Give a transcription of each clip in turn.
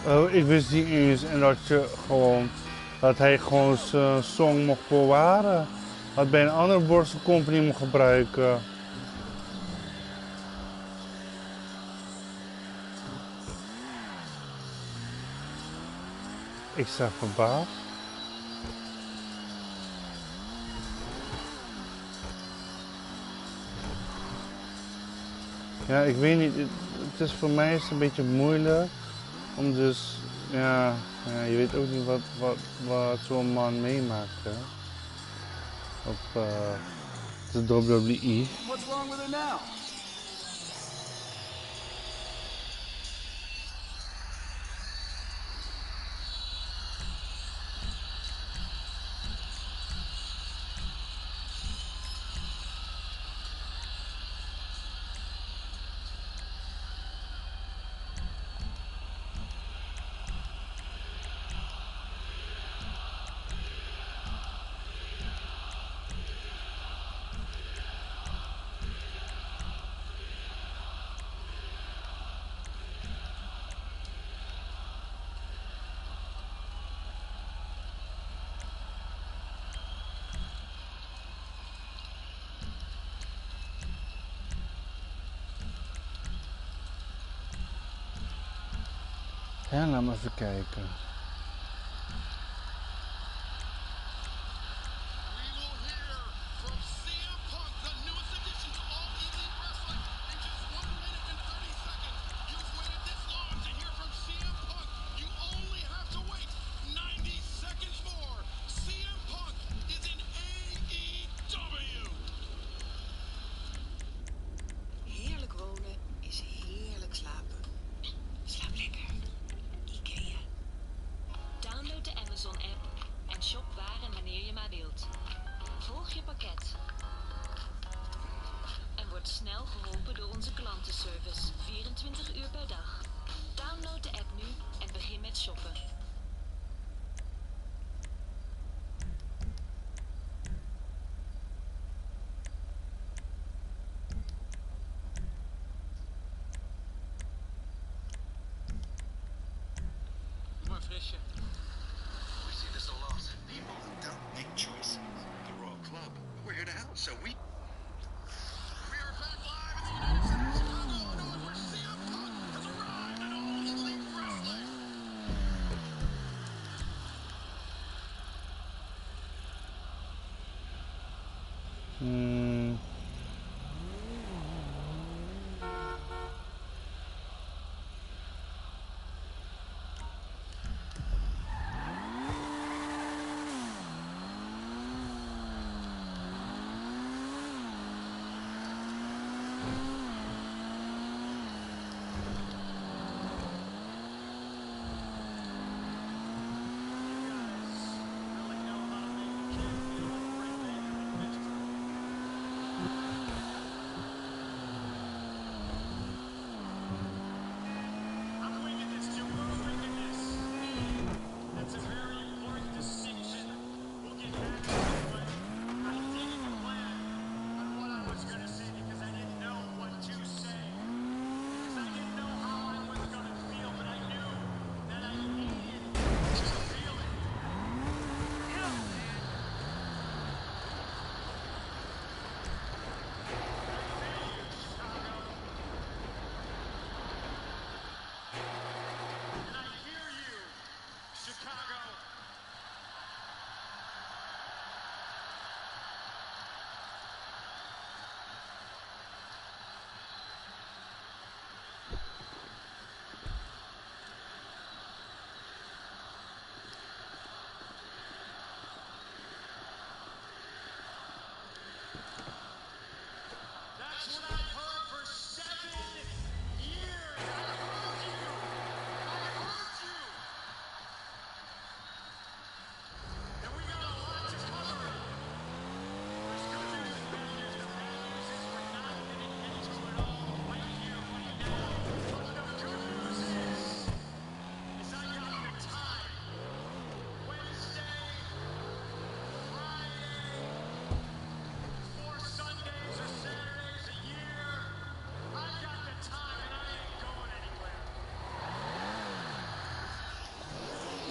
Oh, ik wist niet eens en dat hij gewoon zijn song mocht bewaren. Dat bij een andere borstelcompany mocht gebruiken. Ik sta verbaasd. Ja, ik weet niet. Het is voor mij een beetje moeilijk om dus, ja, je weet ook niet wat zo'n man meemaakt, hè. Op de WWE. What's wrong with it now? Ja, laat me even kijken. Heerlijk wonen is heerlijk slapen. Slaap lekker. IKEA. Download de Amazon-app en shop waar en wanneer je maar wilt. Volg je pakket. En word snel geholpen door onze klantenservice. 24 uur per dag. Download de app nu en begin met shoppen. Doe maar frisje. We see this a lot. People who don't make choices. The Royal Club. We're here to help, so we are back live in the United Center of Chicago, Illinois, where CM Punk has arrived in All Elite Wrestling. Hmm.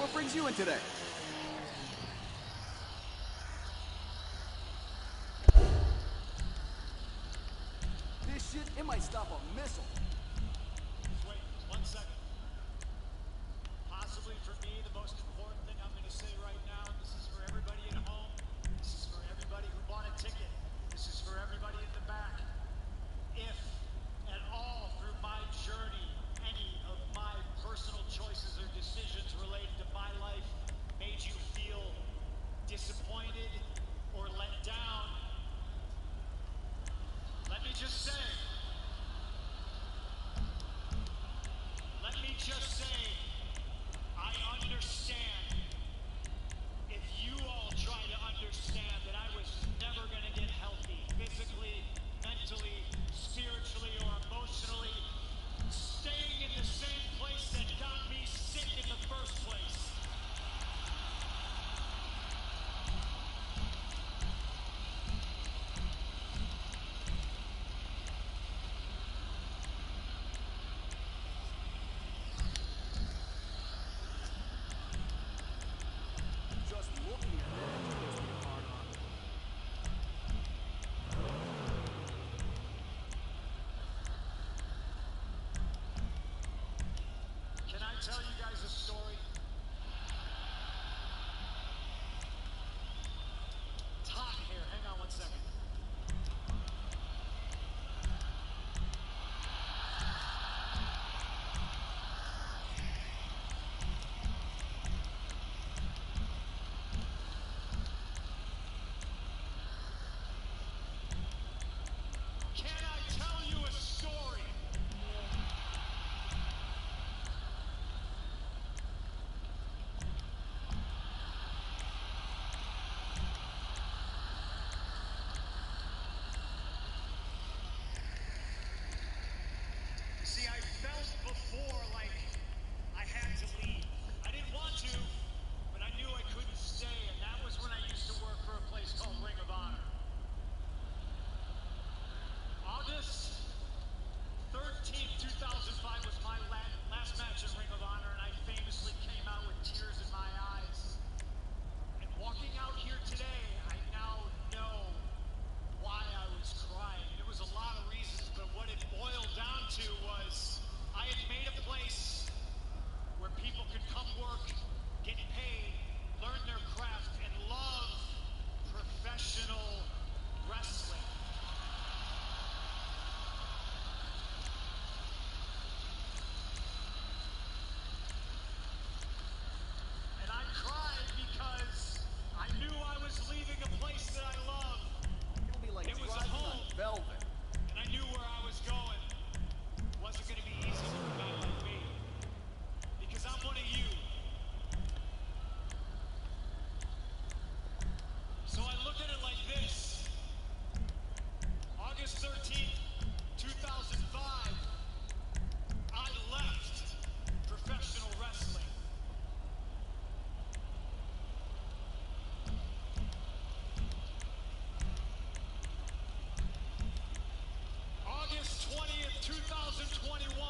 What brings you in today? This shit, it might stop a missile. Wait, 1 second. Possibly for me, the most important thing I'm going to say right now, and this is for everybody at home, this is for everybody who bought a ticket, this is for everybody in the back. If at all through my journey, any of my personal choices or decisions related to my life made you feel disappointed or let down, let me just say, I understand. If you all try to understand that I was never going to get healthy, physically, mentally, spiritually, or emotionally, staying in the same place that got me sick in the first place. Just looking at it gives me a hard on. Can I tell you guys a story? It's hot here. Hang on 1 second. Can I tell you a story? See, I felt before like I had to leave. I didn't want to, but I knew I couldn't stay, and that was when I used to work for a place called Ring of Honor. August 13th, 2005 was my last match in Ring of Honor, and I famously came out with tears in my eyes. And walking out here today, I now know why I was crying. It was a lot of reasons, but what it boiled down to was I had made a place where people could come work, get paid, learn their craft, and love professional wrestling. And I cried because I knew I was leaving a place that I love. It'll be like It was a driving home. on velvet. And I knew where I was going. It wasn't going to be easy for a guy like me. Because I'm one of you. So I look at it like this. August 13th, 2005, I left professional wrestling. August 20th, 2021,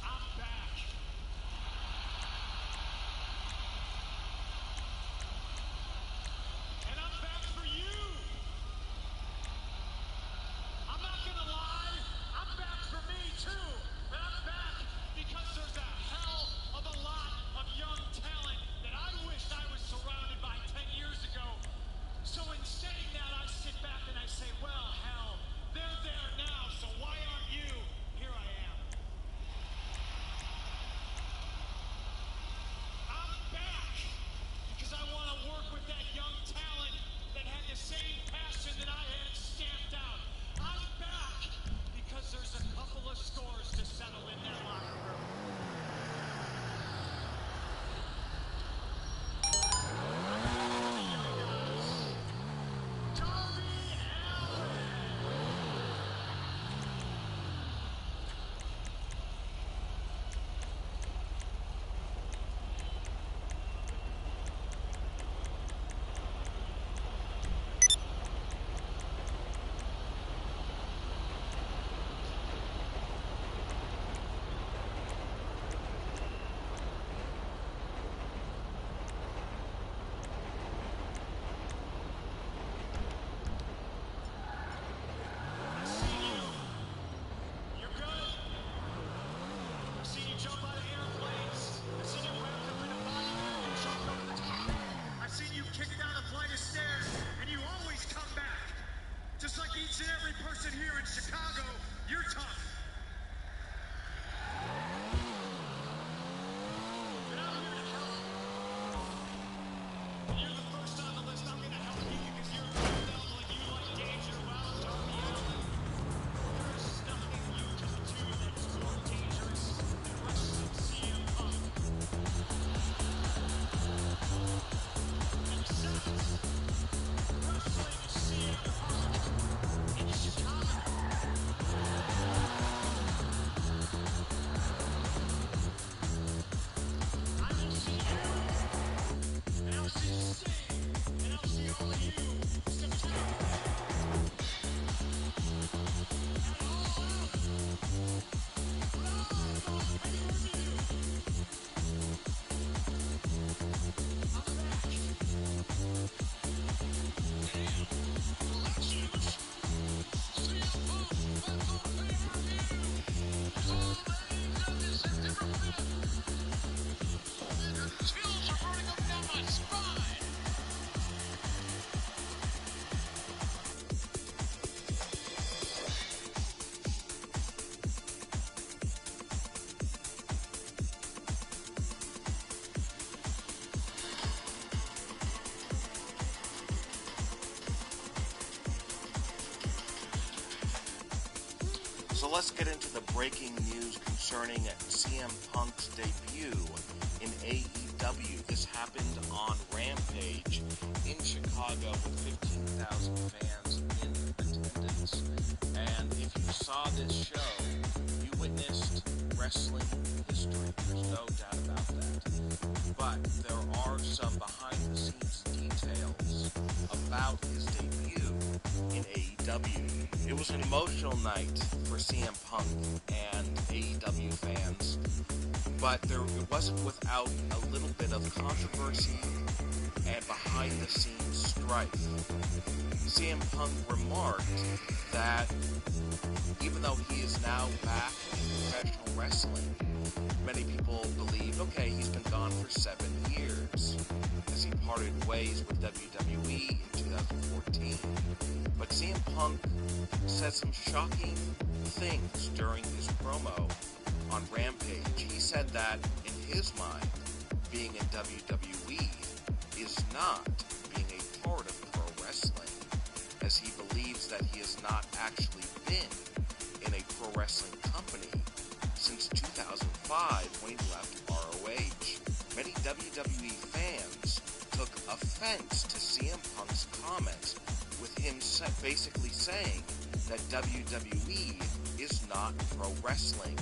I'm back. And I'm back for you. I'm not gonna lie, I'm back for me too. And I'm back because there's a hell of a lot of young talent that I wished I was surrounded by 10 years ago. each and every person here in Chicago, you're tough. And I'm here to help. You're the first on the list. I'm going to help you because you're a rebel and you like danger. Well, Darby Allin, there's nothing you can do that's more dangerous than wrestling CM Punk. And besides, wrestling CM Punk in Chicago. I will see you, and I'll see Sting, and I'll see all of you September. And all out. But I want any review. On the back. Damn. Well, that's huge. CM Punk wins on pay-per-view. It's already September 5th. Chills are running up down my spine. So let's get into the breaking news concerning CM Punk's debut in AEW. This happened on Rampage in Chicago with 15,000 fans in attendance. And if you saw this show, you witnessed wrestling history. There's no doubt about that. But there are some behind-the-scenes details about his debut in AEW. It was an emotional night for CM Punk and AEW fans, but it wasn't without a little bit of controversy and behind-the-scenes strife. CM Punk remarked that even though he is now back in professional wrestling, many people believe, okay, he's been gone for 7 years as he parted ways with WWE in 2014. But CM Punk said some shocking things during his promo on Rampage. He said that, in his mind, being in WWE is not being a part of pro wrestling, as he believes that he has not actually been in a pro wrestling company since 2005 when he left ROH. Many WWE fans took offense to CM Punk's comments, with him basically saying that WWE is not pro wrestling.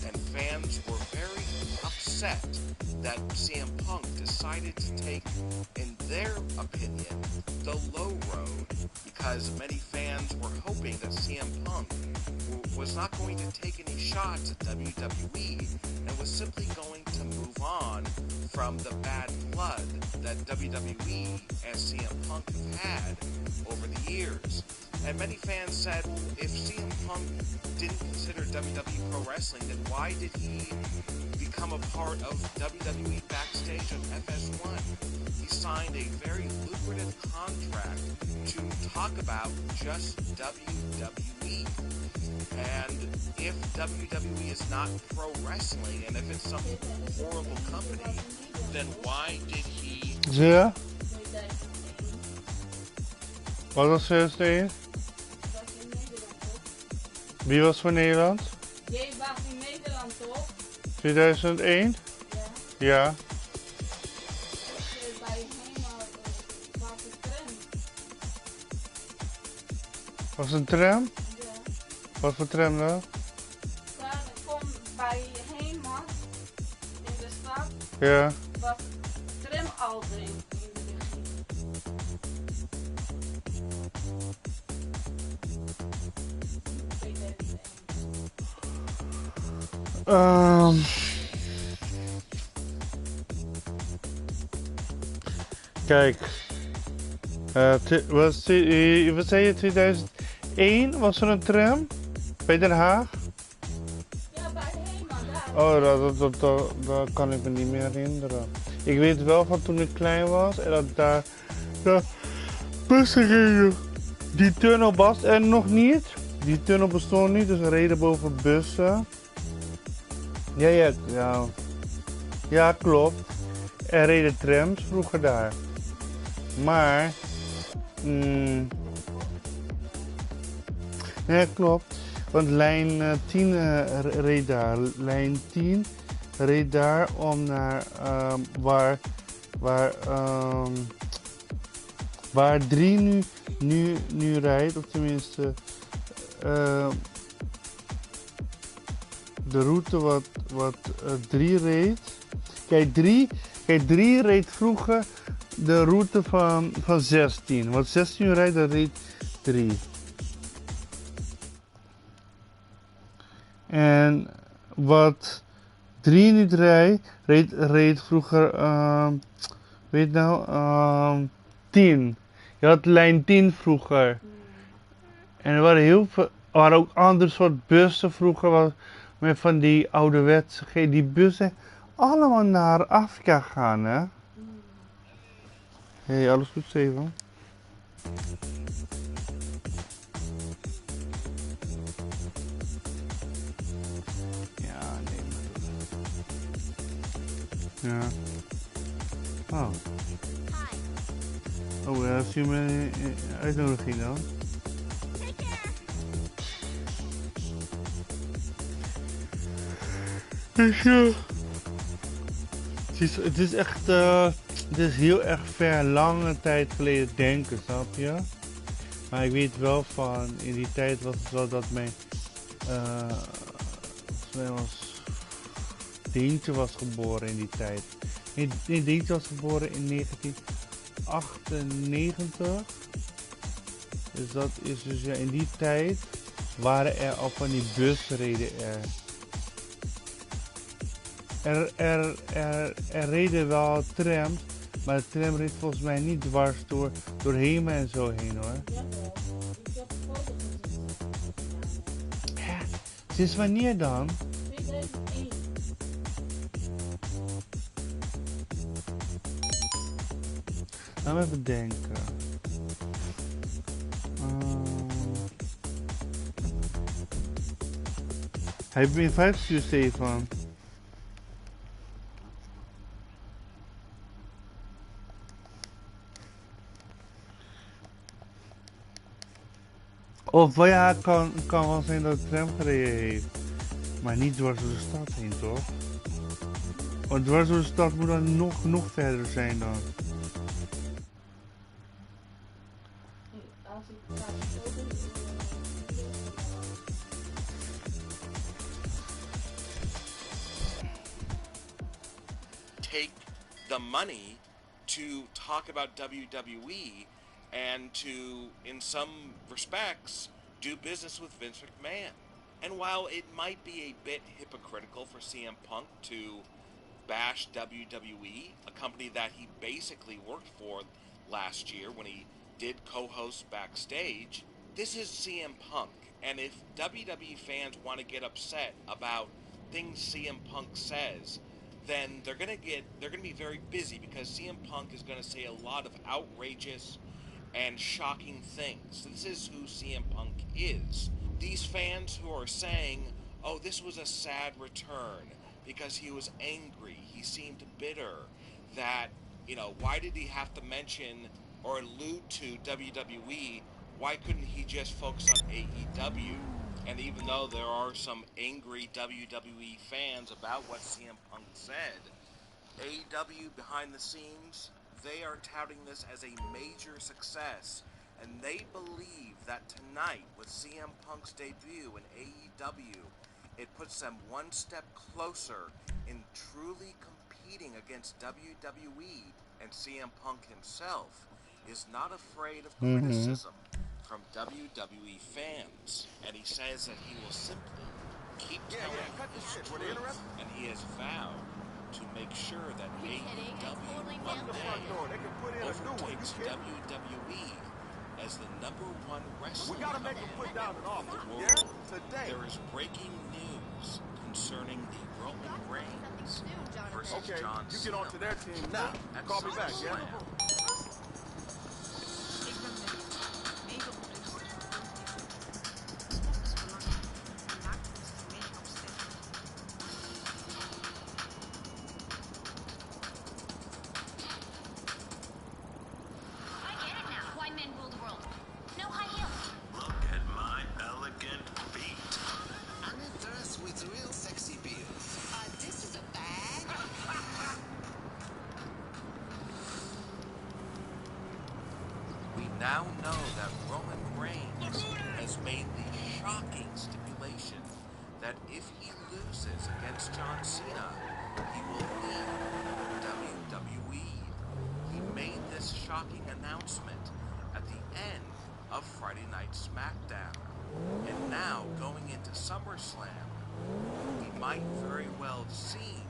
And fans were very upset that CM Punk decided to take, in their opinion, the low road, because many fans were hoping that CM Punk was not going to take any shots at WWE and was simply going to move on from the bad blood that WWE and CM Punk have had over the years. And many fans said, well, if CM Punk didn't consider WWE pro wrestling, then why did he become a part of WWE backstage on FS1? He signed a very lucrative contract to talk about just WWE. And if WWE is not pro wrestling, and if it's some horrible company, then why did he... Ja? Wat was 2001? Wie was voor Nederland? Jij was in Nederland toch? 2001? Ja. Ja. Bij Hema was het tram. Was het een tram? Ja. Wat voor tram dan? Daar kom bij Hema in de stad Ja. was tram al in de richting. Kijk. Wat zei je, 2001 was er een tram? Bij Den Haag? Ja, bij Hema, daar. Oh, dat kan ik me niet meer herinneren. Ik weet wel van toen ik klein was en dat daar bussen gingen Die tunnel was er nog niet. Die tunnel bestond niet, dus we reden boven bussen. Ja, klopt. Er reden trams vroeger daar. Maar... nee, klopt. Want lijn 10 reed daar. Lijn 10 reed daar om naar waar 3 nu rijdt. Of tenminste de route wat 3 reed. Kijk, 3 reed vroeger de route van 16. Wat 16 rijdt, dat reed 3. En wat 3 nu reed vroeger, weet nou, 10. Je had lijn 10 vroeger. En er waren ook andere soort bussen vroeger, met van die ouderwetse, die bussen allemaal naar Afrika gaan, hè. Hey, alles goed, Steven? Ja, nee. Ja. Oh. Oh, zie je mijn uitnodiging dan? Het is echt, het is heel erg ver, lange tijd geleden denken, snap je? Maar ik weet wel van, in die tijd was het zo dat mijn, Deentje was geboren in die tijd. Nee, Deentje was geboren in 1998. Dus dat is dus, ja, in die tijd waren er al van die busreden er reden wel trams, maar de tram reed volgens mij niet dwars door Hemen en zo heen, hoor. Ja, sinds wanneer dan? 2001. Laat me even denken. Hij heeft me in 5 gestuurd, Stefan. Of ja, kan wel zijn dat de tram gereden heeft. Maar niet dwars door de stad heen, toch? Want dwars door de stad moet dan nog verder zijn dan. Take the money to talk about WWE and to, in some respects, do business with Vince McMahon. And while it might be a bit hypocritical for CM Punk to bash WWE, a company that he basically worked for last year when he did co-host backstage, this is CM Punk. And if WWE fans want to get upset about things CM Punk says, then they're gonna be very busy, because CM Punk is gonna say a lot of outrageous and shocking things. This is who CM Punk is. These fans who are saying, oh, this was a sad return because he was angry, he seemed bitter, that, you know, why did he have to mention or allude to WWE? Why couldn't he just focus on AEW? And even though there are some angry WWE fans about what CM Punk said, AEW behind the scenes, they are touting this as a major success, and they believe that tonight with CM Punk's debut in AEW, it puts them one step closer in truly competing against WWE, and CM Punk himself is not afraid of criticism from WWE fans, and he says that he will simply keep telling his truth, and he has vowed to make sure that AEW one day overtakes WWE as the #1 wrestling company in the world. There is breaking news concerning the Roman Reigns versus John Cena. You get onto their team now. Call me back, yeah? shocking stipulation that if he loses against John Cena, he will leave WWE. He made this shocking announcement at the end of Friday Night SmackDown. And now, going into SummerSlam, we might very well have seen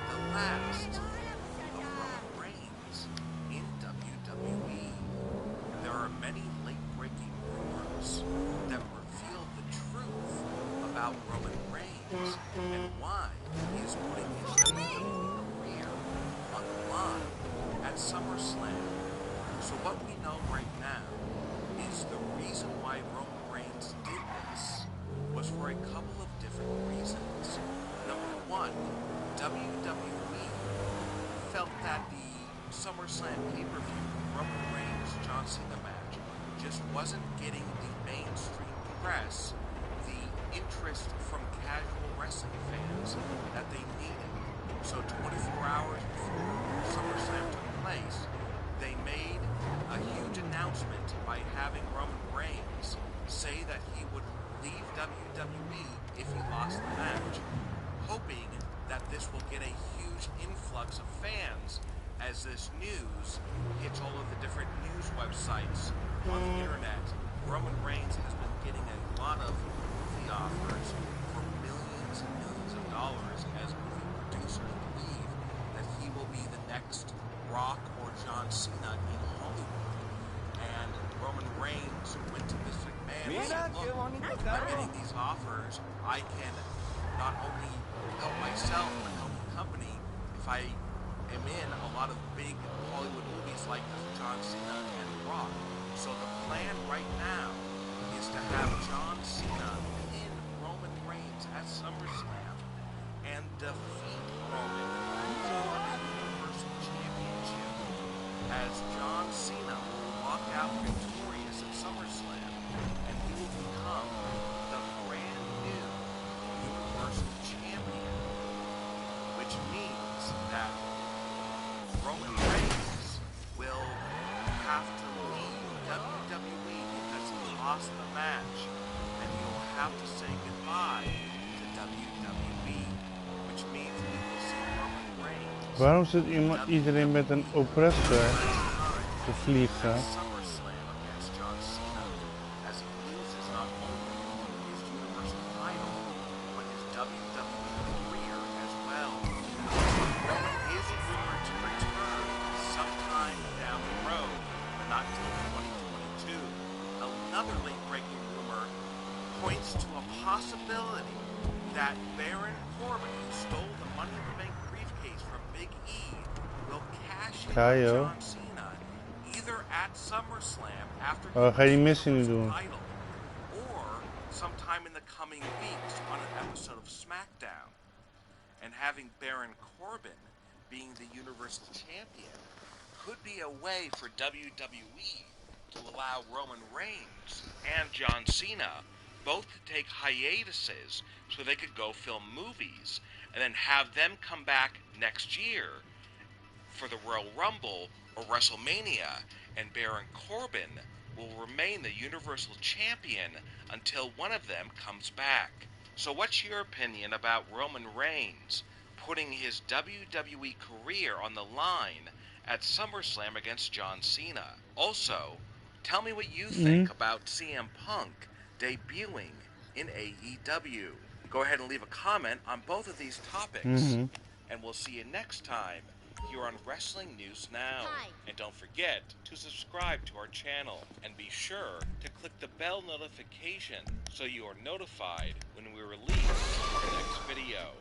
the last of Roman Reigns in WWE. There are many late-breaking rumors that reveal the truth about Roman Reigns and why he is putting his WWE career on the line at SummerSlam. So what we know right now is the reason why Roman Reigns did this was for a couple of different reasons. Number one, WWE felt that the SummerSlam pay-per-view Roman Reigns John Cena match just wasn't getting the mainstream press, the interest from casual wrestling fans that they needed. So 24 hours before SummerSlam took place, they made a huge announcement by having Roman Reigns say that he would leave WWE if he lost the match, hoping that this will get a huge influx of fans as this news hits all of the different news websites on the internet. Roman Reigns has been getting a lot of movie offers for millions and millions of dollars as movie producers believe that he will be the next Rock or John Cena in Hollywood. And Roman Reigns went to Mr. McMahon and said, look, if I'm getting these offers, I can not only help myself but help the company if I am in a lot of big Hollywood movies like John Cena and Rock. So the plan right now is to have John Cena in Roman Reigns at SummerSlam and defeat Roman for the Universal Championship, as John Cena will walk out victorious at SummerSlam and he will become the brand new Universal Champion, which means that Roman Reigns will have to leave WWE because he lost the match, and he will have to say goodbye to WWE, which means we will see Roman Reigns. Waarom zit iedereen met een oppressor te vliegen? SummerSlam against John Cena, as he loses not only his Universal title, but his WWE career as well. Roman is rumored to return sometime down the road, but not till 2022. Another late-breaking rumor points to a possibility that Baron Corbin, who stole the Money in the Bank briefcase from Big E, will cash in on John Cena either at SummerSlam after he Ga je die wins missie nu the doen? title, or sometime in the coming weeks on an episode of SmackDown. And having Baron Corbin being the Universal Champion could be a way for WWE to allow Roman Reigns and John Cena both to take hiatuses so they could go film movies and then have them come back next year for the Royal Rumble or WrestleMania, and Baron Corbin will remain the Universal Champion until one of them comes back. So what's your opinion about Roman Reigns putting his WWE career on the line at SummerSlam against John Cena? Also, tell me what you think about CM Punk debuting in AEW. Go ahead and leave a comment on both of these topics, and we'll see you next time here on Wrestling News Now. Hi. And don't forget to subscribe to our channel, and be sure to click the bell notification so you are notified when we release our next video.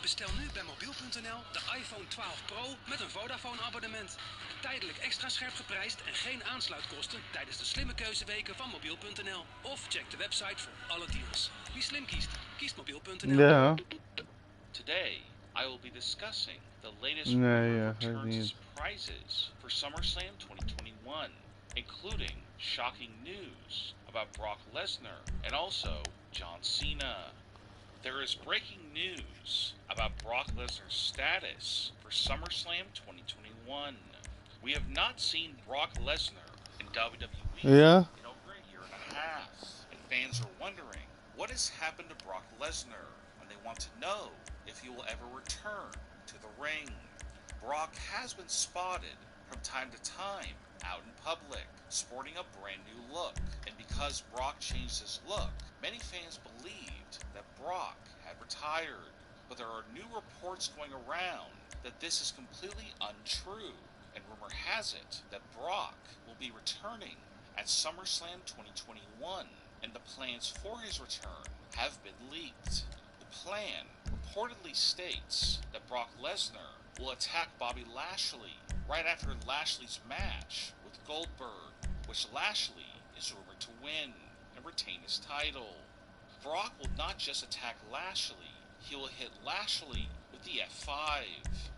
Bestel nu bij mobiel.nl de iPhone 12 Pro met een Vodafone abonnement. Tijdelijk extra scherp geprijsd en geen aansluitkosten tijdens de slimme keuzeweken van mobiel.nl. Of check de website voor alle deals. Wie slim kiest, kiest mobiel.nl. Ja. Today, I will be discussing the latest Nee, rumored ga ik returns niet. prizes for SummerSlam 2021. including shocking news about Brock Lesnar and also John Cena. There is breaking news about Brock Lesnar's status for SummerSlam 2021. We have not seen Brock Lesnar in WWE Ja. in over a year and a half, and fans are wondering what has happened to Brock Lesnar, and they want to know if he will ever return to the ring. Brock has been spotted from time to time out in public, sporting a brand new look, and because Brock changed his look, many fans believed that Brock had retired, but there are new reports going around that this is completely untrue, and rumor has it that Brock will be returning at SummerSlam 2021, and the plans for his return have been leaked. The plan reportedly states that Brock Lesnar will attack Bobby Lashley right after Lashley's match with Goldberg, which Lashley is rumored to win and retain his title. Brock will not just attack Lashley, he will hit Lashley with the F5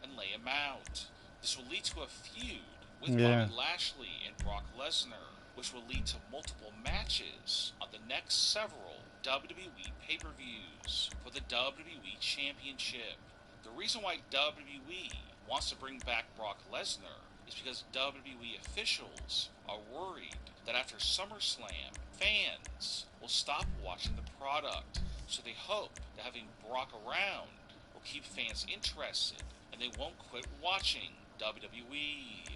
and lay him out. This will lead to a feud with Bobby Lashley and Brock Lesnar, which will lead to multiple matches on the next several WWE pay-per-views for the WWE Championship. The reason why WWE wants to bring back Brock Lesnar is because WWE officials are worried that after SummerSlam, fans will stop watching the product. So they hope that having Brock around will keep fans interested and they won't quit watching WWE.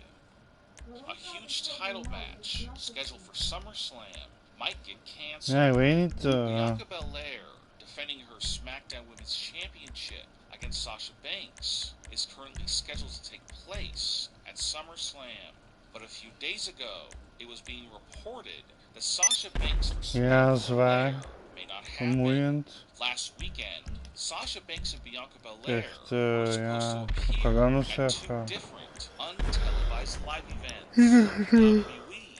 A huge title match scheduled for SummerSlam might get canceled. Ja, ik weet niet. Bianca Belair defending her SmackDown Women's Championship against Sasha Banks is currently scheduled to take place at SummerSlam. But a few days ago, it was being reported that Sasha Banks versus Ja, dat is waar. may not happen. Vermoeiend. Last weekend, Sasha Banks and Bianca Belair Echt, were supposed ja, to ik appear kan anders at two zeggen. different untelevised live events. WWE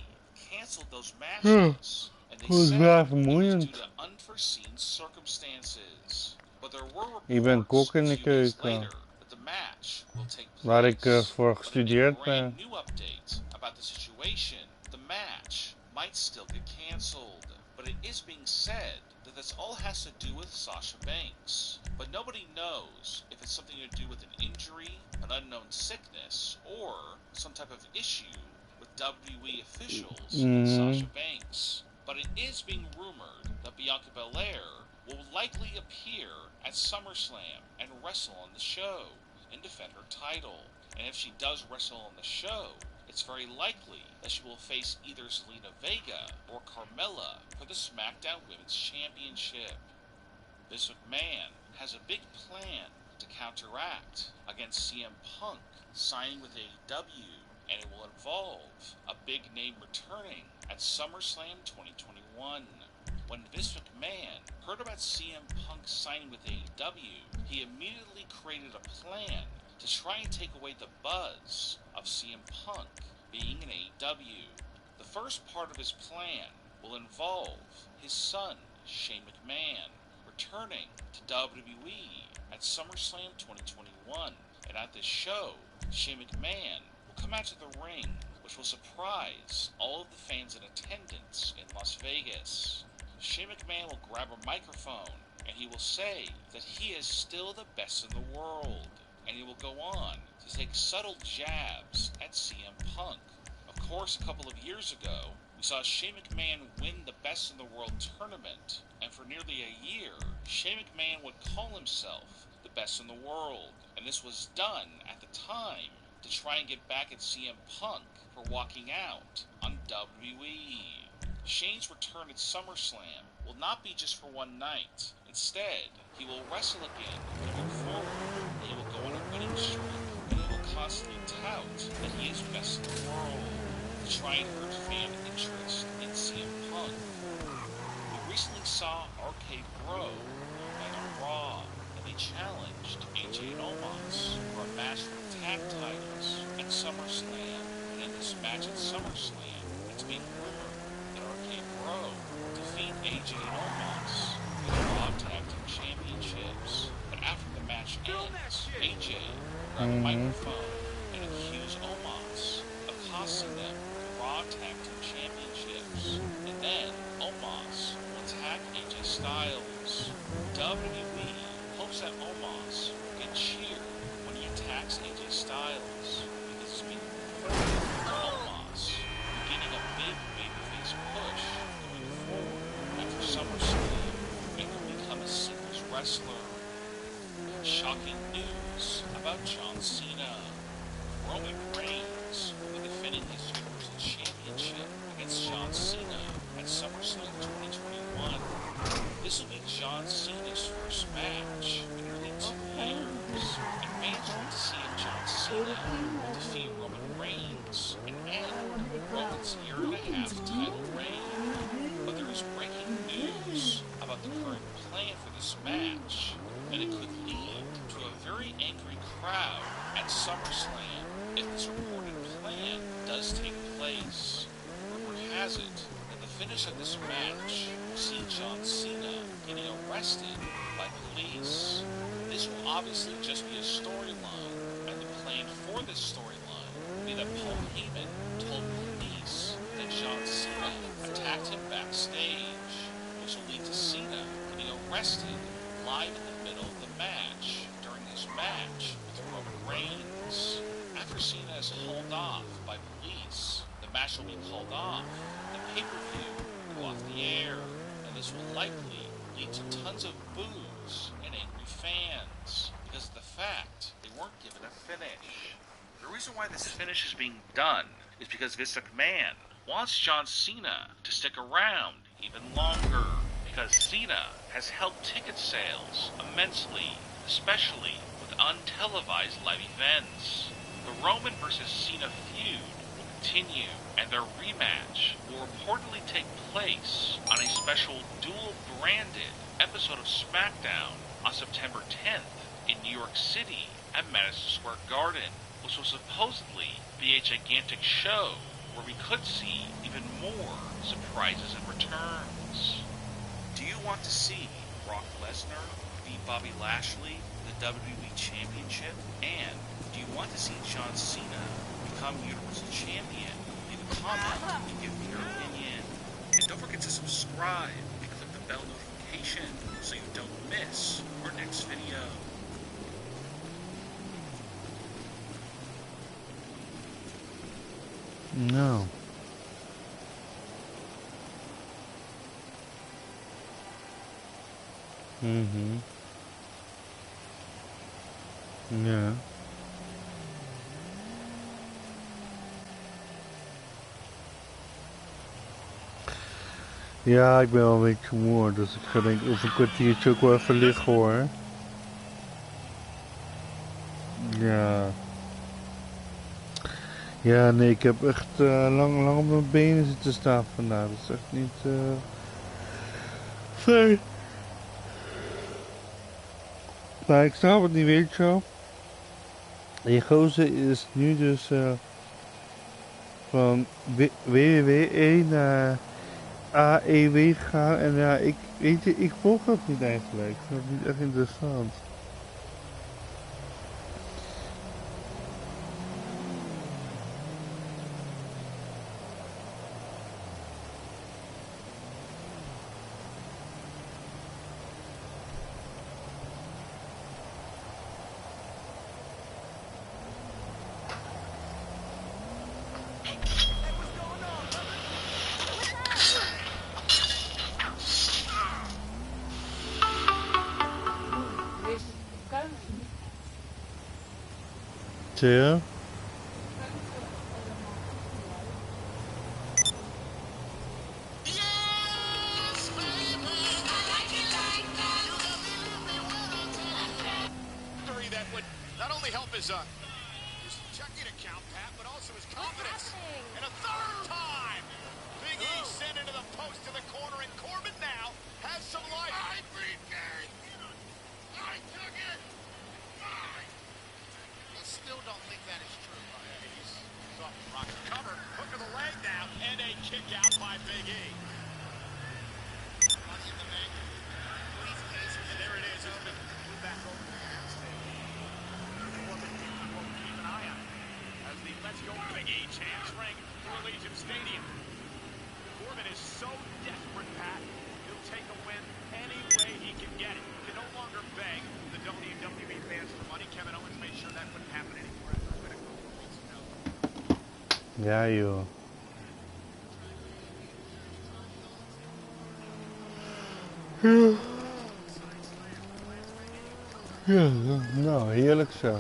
canceled those matches, and they Dat is said waar it was due vermoeiend. to unforeseen circumstances. But there were Ik ben reports kok in a de few days keuken. later that the match will take Waar ik place. voor But in a gestudeerd brand ben. new update about the situation, the match might still get canceled. But it is being said that this all has to do with Sasha Banks. But nobody knows if it's something to do with an injury, an unknown sickness, or some type of issue with WWE officials and Sasha Banks. But it is being rumored that Bianca Belair will likely appear at SummerSlam and wrestle on the show and defend her title. And if she does wrestle on the show, it's very likely that she will face either Zelina Vega or Carmella for the SmackDown Women's Championship. Vince McMahon has a big plan to counteract against CM Punk signing with AEW, and it will involve a big name returning at SummerSlam 2021. When Vince McMahon heard about CM Punk signing with AEW, he immediately created a plan to try and take away the buzz of CM Punk being in AEW. The first part of his plan will involve his son, Shane McMahon, returning to WWE at SummerSlam 2021. And at this show, Shane McMahon will come out to the ring, which will surprise all of the fans in attendance in Las Vegas. Shane McMahon will grab a microphone and he will say that he is still the best in the world. And he will go on to take subtle jabs at CM Punk. Of course, a couple of years ago, we saw Shane McMahon win the Best in the World tournament, and for nearly a year, Shane McMahon would call himself the best in the world, and this was done at the time to try and get back at CM Punk for walking out on WWE. Shane's return at SummerSlam will not be just for one night. Instead, he will wrestle again moving forward. He will go on a winning streak, and he will constantly tout that he is best in the world to try and hurt fan interest in CM Punk. We recently saw RK Bro and on Raw, and they challenged AJ and Omos for a match for the tag titles at SummerSlam. And in this match at SummerSlam, it's being rumored that RK Bro will defeat AJ and Omos for the Raw Tag Team Championships. But after the match ends, AJ will grab a microphone and accuse Omos of costing them the Raw Tag Team Styles. WWE hopes that Omos can cheer when he attacks AJ Styles because it's being referred to Omos beginning a big babyface push going forward after SummerSlam and will become a singles wrestler. Shocking news about John Cena. Roman Reigns will be defending his Universal Championship against John Cena at SummerSlam 2021. This will be John Cena's first match in nearly 2 years, and fans want to see if John Cena will defeat Roman Reigns and end Roman's year-and-a-half title reign. But there is breaking news about the current plan for this match, and it could lead to a very angry crowd at SummerSlam if this reported plan does take place. Rumor has it that the finish of this match will see John Cena getting arrested by police. This will obviously just be a storyline, and the plan for this storyline will be that Paul Heyman told police that John Cena attacked him backstage, which will lead to Cena getting arrested live in the middle of the match during his match with Roman Reigns. After Cena is hauled off by police, the match will be called off, the pay-per-view will go off the air, and this will likely lead to tons of boos and angry fans because of the fact they weren't given a finish. The reason why this finish is being done is because Vince McMahon wants John Cena to stick around even longer, because Cena has helped ticket sales immensely, especially with untelevised live events. The Roman vs. Cena feud will continue, and their rematch will reportedly take place on a special dual-branded episode of SmackDown on September 10th in New York City at Madison Square Garden, which will supposedly be a gigantic show where we could see even more surprises and returns. Do you want to see Brock Lesnar beat Bobby Lashley for the WWE Championship? And do you want to see John Cena become Universal Champion? Leave a comment and give me your opinion. And don't forget to subscribe and click the bell notification so you don't miss our next video. No. Ja. Ja, ik ben wel een beetje moe, dus ik ga denk ik over een kwartiertje ook wel even liggen hoor. Ja. Ja, nee, ik heb echt lang op mijn benen zitten staan vandaag. Dat is echt niet fijn. Maar ik snap het niet, weet je wel. Die gozer is nu dus van WWE naar AEW gegaan. En ja, ik volg dat niet eigenlijk. Ik vind het niet echt interessant. Ja. That would not only help his checking account, Pat, but also his confidence. And a third time, Big E sent into the post to the corner, and Corbin now has some life. I took it. I still don't think that is true. He's off the rock cover, hook of the leg now, and a kick out by Big E. And there it is. It's been moved back over to the stage. Keep an eye on it as the Let's Go Big E chants ring through Allegiant Stadium. Corbin is so desperate, Pat. He'll take a win any Ja joh. Ja. Ja, nou heerlijk zo.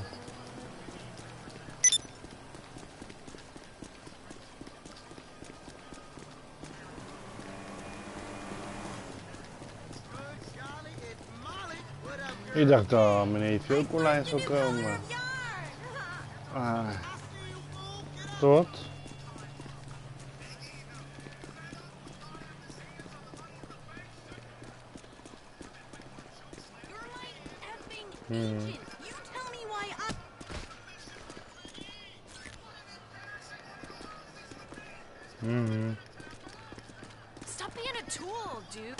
Ik dacht dat meneer ook online zou komen. Ah, tot? Stop being a tool, dude.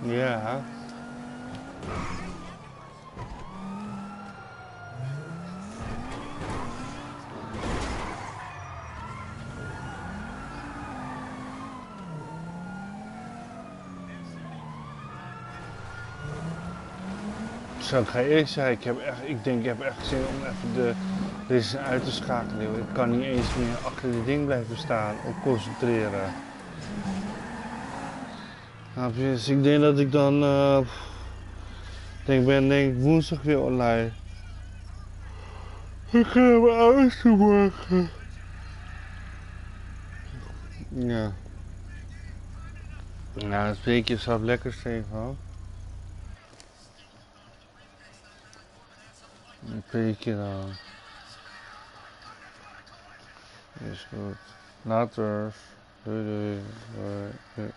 Ja. Zo, ik ga eerlijk zeggen, ik denk ik heb echt zin om even deze uit te schakelen. Joh. Ik kan niet eens meer achter dit ding blijven staan of concentreren. Nou, dus ik denk dat ik dan denk ik woensdag weer online. Ik ga mijn ouders maken. Ja. Nou, dat spreek je zelf lekker, Stefan. Een beetje dan. Is goed. Later. Doei doei. Doei.